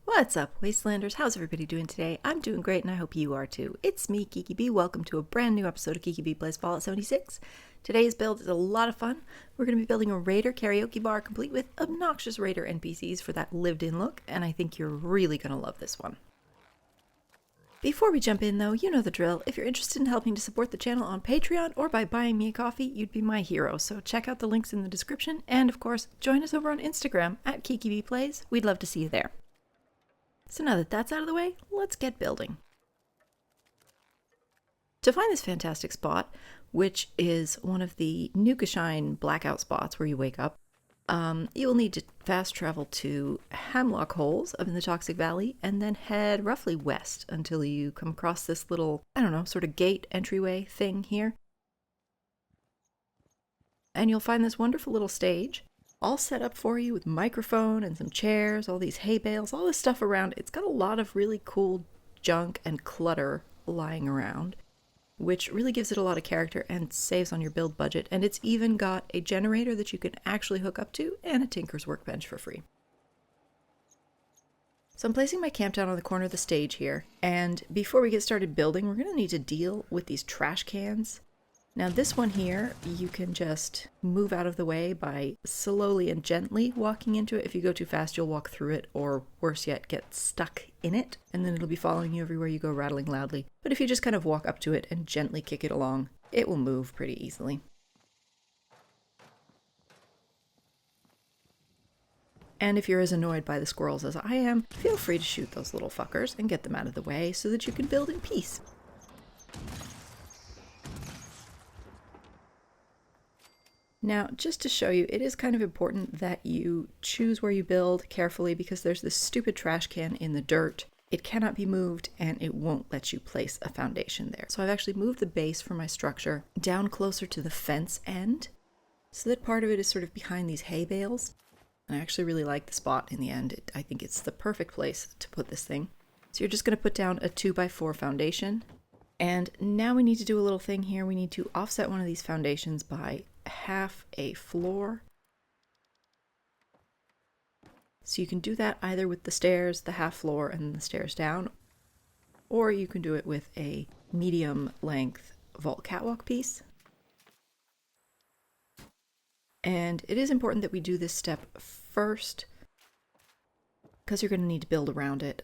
What's up, Wastelanders? How's everybody doing today? I'm doing great, and I hope you are too. It's me, Kiki B. Welcome to a brand new episode of Kiki B Plays Fallout 76. Today's build is a lot of fun. We're going to be building a raider karaoke bar complete with obnoxious raider NPCs for that lived-in look, and I think you're really going to love this one. Before we jump in, though, you know the drill. If you're interested in helping to support the channel on Patreon or by buying me a coffee, you'd be my hero. So check out the links in the description, and of course, join us over on Instagram at Kiki B Plays. We'd love to see you there. So now that that's out of the way, let's get building. To find this fantastic spot, which is one of the Nukashine blackout spots where you wake up, you will need to fast travel to Hamlock Holes up in the Toxic Valley and then head roughly west until you come across this little, sort of gate entryway thing here. And you'll find this wonderful little stage all set up for you with microphone and some chairs, all these hay bales, all this stuff around. It's got a lot of really cool junk and clutter lying around, which really gives it a lot of character and saves on your build budget. And it's even got a generator that you can actually hook up to and a tinker's workbench for free. So I'm placing my camp down on the corner of the stage here, and before we get started building, we're going to need to deal with these trash cans. Now this one here, you can just move out of the way by slowly and gently walking into it. If you go too fast, you'll walk through it, or worse yet, get stuck in it, and then it'll be following you everywhere you go, rattling loudly. But if you just kind of walk up to it and gently kick it along, it will move pretty easily. And if you're as annoyed by the squirrels as I am, feel free to shoot those little fuckers and get them out of the way so that you can build in peace. Now, just to show you, it is kind of important that you choose where you build carefully because there's this stupid trash can in the dirt. It cannot be moved and it won't let you place a foundation there. So I've actually moved the base for my structure down closer to the fence end so that part of it is sort of behind these hay bales. And I actually really like the spot in the end. I think it's the perfect place to put this thing. So you're just going to put down a 2x4 foundation. And now we need to do a little thing here. We need to offset one of these foundations by half a floor. So you can do that either with the stairs, the half floor, and the stairs down, or you can do it with a medium length vault catwalk piece. And it is important that we do this step first because you're going to need to build around it.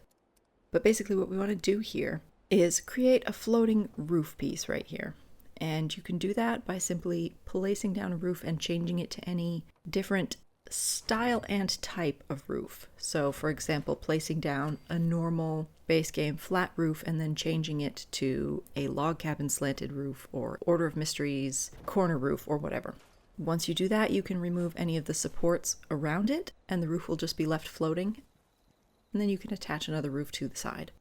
But basically what we want to do here is create a floating roof piece right here. And you can do that by simply placing down a roof and changing it to any different style and type of roof. So for example, placing down a normal base game flat roof and then changing it to a log cabin slanted roof or Order of Mysteries corner roof or whatever. Once you do that, you can remove any of the supports around it and the roof will just be left floating. And then you can attach another roof to the side.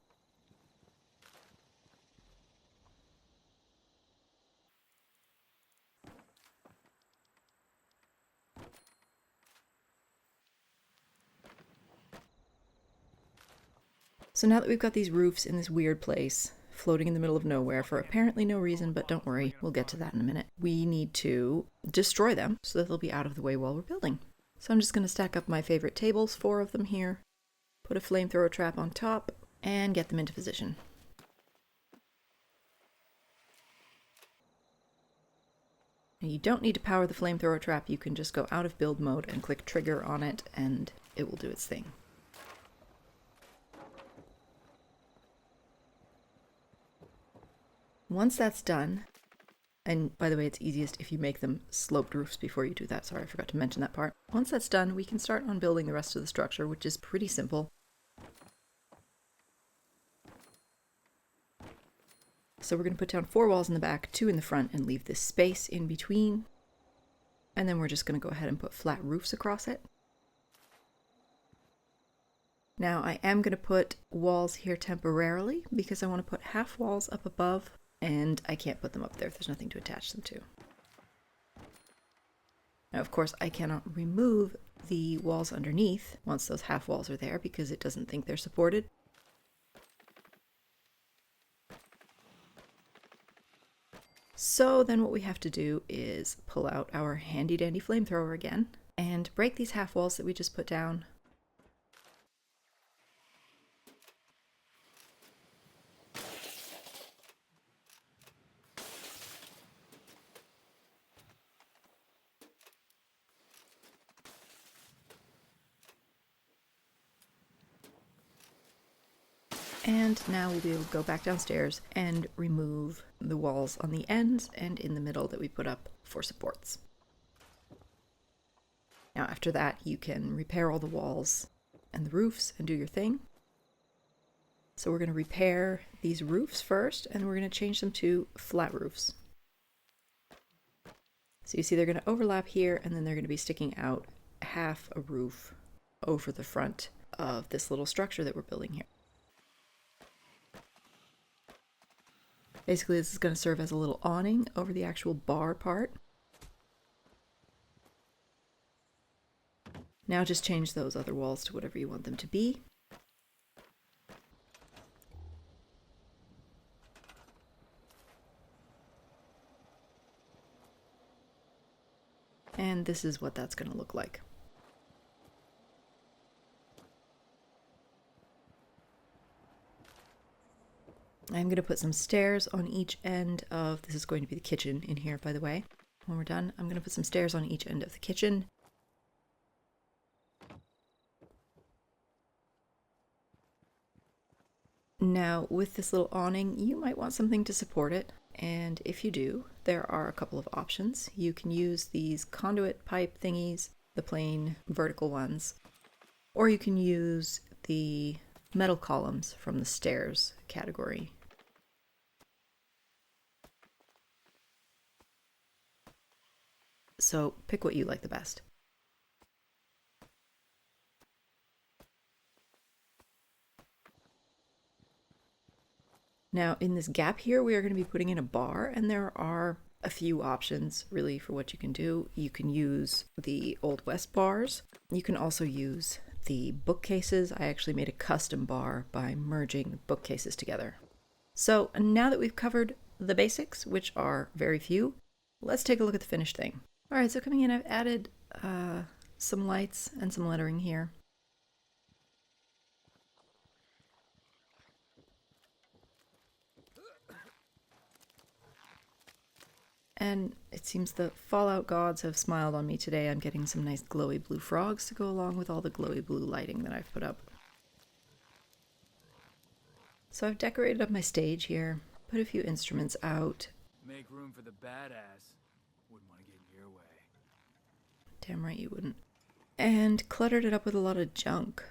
So now that we've got these roofs in this weird place, floating in the middle of nowhere for apparently no reason, but don't worry, we'll get to that in a minute. We need to destroy them so that they'll be out of the way while we're building. So I'm just going to stack up my favorite tables, 4 of them here, put a flamethrower trap on top, and get them into position. Now you don't need to power the flamethrower trap, you can just go out of build mode and click trigger on it and it will do its thing. Once that's done, and by the way, it's easiest if you make them sloped roofs before you do that. Sorry, I forgot to mention that part. Once that's done, we can start on building the rest of the structure, which is pretty simple. So we're going to put down 4 walls in the back, 2 in the front, and leave this space in between. And then we're just going to go ahead and put flat roofs across it. Now I am going to put walls here temporarily because I want to put half walls up above. And I can't put them up there if there's nothing to attach them to. Now, of course, I cannot remove the walls underneath once those half walls are there because it doesn't think they're supported. So then what we have to do is pull out our handy dandy flamethrower again and break these half walls that we just put down And now we'll be able to go back downstairs and remove the walls on the ends and in the middle that we put up for supports. Now after that, you can repair all the walls and the roofs and do your thing. So we're going to repair these roofs first, and we're going to change them to flat roofs. So you see they're going to overlap here, and then they're going to be sticking out half a roof over the front of this little structure that we're building here. Basically, this is going to serve as a little awning over the actual bar part. Now just change those other walls to whatever you want them to be. And this is what that's going to look like. I'm going to put some stairs on each end of, this is going to be the kitchen in here, by the way. When we're done, I'm going to put some stairs on each end of the kitchen. Now, with this little awning, you might want something to support it. And if you do, there are a couple of options. You can use these conduit pipe thingies, the plain vertical ones, or you can use the metal columns from the stairs category. So pick what you like the best. Now in this gap here, we are going to be putting in a bar, and there are a few options really for what you can do. You can use the Old West bars. You can also use the bookcases. I actually made a custom bar by merging bookcases together. So now that we've covered the basics, which are very few, let's take a look at the finished thing. All right, so coming in, I've added some lights and some lettering here. And it seems the Fallout gods have smiled on me today. I'm getting some nice glowy blue frogs to go along with all the glowy blue lighting that I've put up. So I've decorated up my stage here, put a few instruments out. Make room for the badass. Wouldn't want to get in your way. Damn right you wouldn't. And cluttered it up with a lot of junk.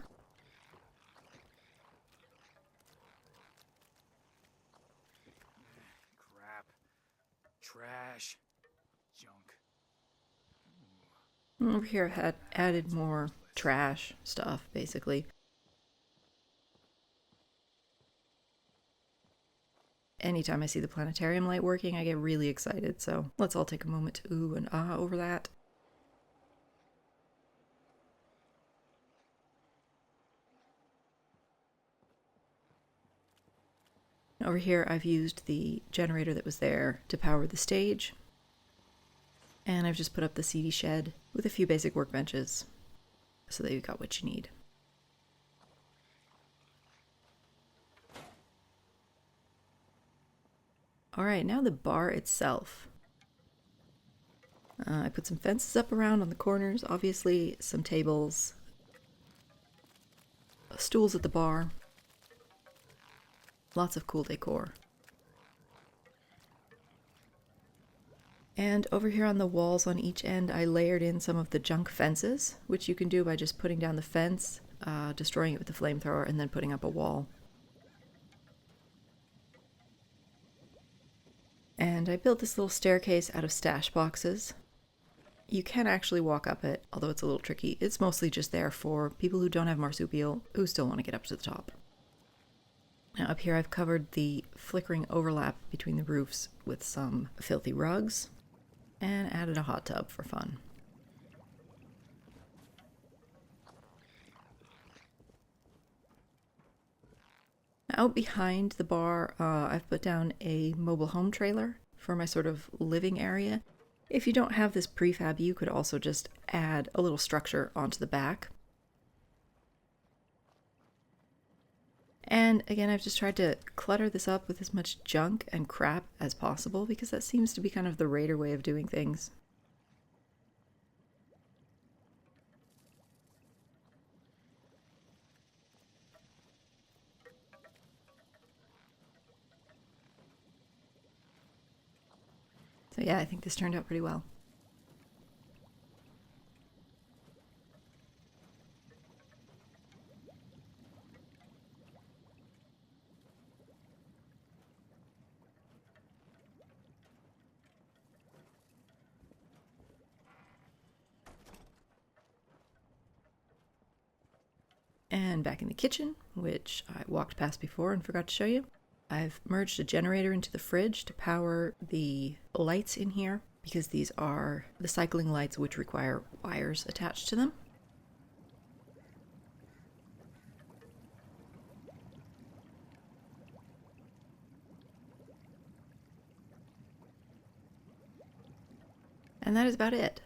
Crap. Trash. Junk. Over here I had added more trash stuff, basically. Anytime I see the planetarium light working, I get really excited, so let's all take a moment to ooh and ah over that. Over here, I've used the generator that was there to power the stage. And I've just put up the CD shed with a few basic workbenches so that you've got what you need. Alright, now the bar itself. I put some fences up around on the corners, obviously, some tables, stools at the bar. Lots of cool decor. And over here on the walls on each end, I layered in some of the junk fences, which you can do by just putting down the fence, destroying it with the flamethrower, and then putting up a wall. And I built this little staircase out of stash boxes. You can actually walk up it, although it's a little tricky. It's mostly just there for people who don't have marsupial, who still want to get up to the top. Now up here I've covered the flickering overlap between the roofs with some filthy rugs, and added a hot tub for fun. Out behind the bar, I've put down a mobile home trailer for my sort of living area. If you don't have this prefab, you could also just add a little structure onto the back. And again, I've just tried to clutter this up with as much junk and crap as possible, because that seems to be kind of the Raider way of doing things. So yeah, I think this turned out pretty well. And back in the kitchen, which I walked past before and forgot to show you, I've merged a generator into the fridge to power the lights in here, because these are the cycling lights which require wires attached to them. And that is about it.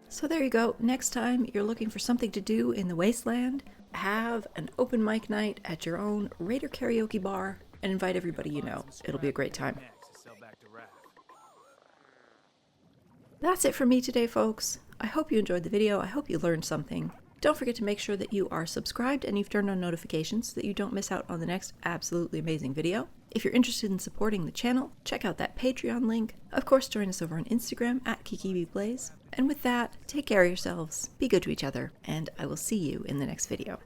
So there you go. Next time you're looking for something to do in the Wasteland, have an open mic night at your own Raider karaoke bar and invite everybody you know. It'll be a great time. That's it for me today, folks. I hope you enjoyed the video. I hope you learned something. Don't forget to make sure that you are subscribed and you've turned on notifications so that you don't miss out on the next absolutely amazing video. If you're interested in supporting the channel, check out that Patreon link. Of course, join us over on Instagram at Kiki Plays. And with that, take care of yourselves, be good to each other, and I will see you in the next video.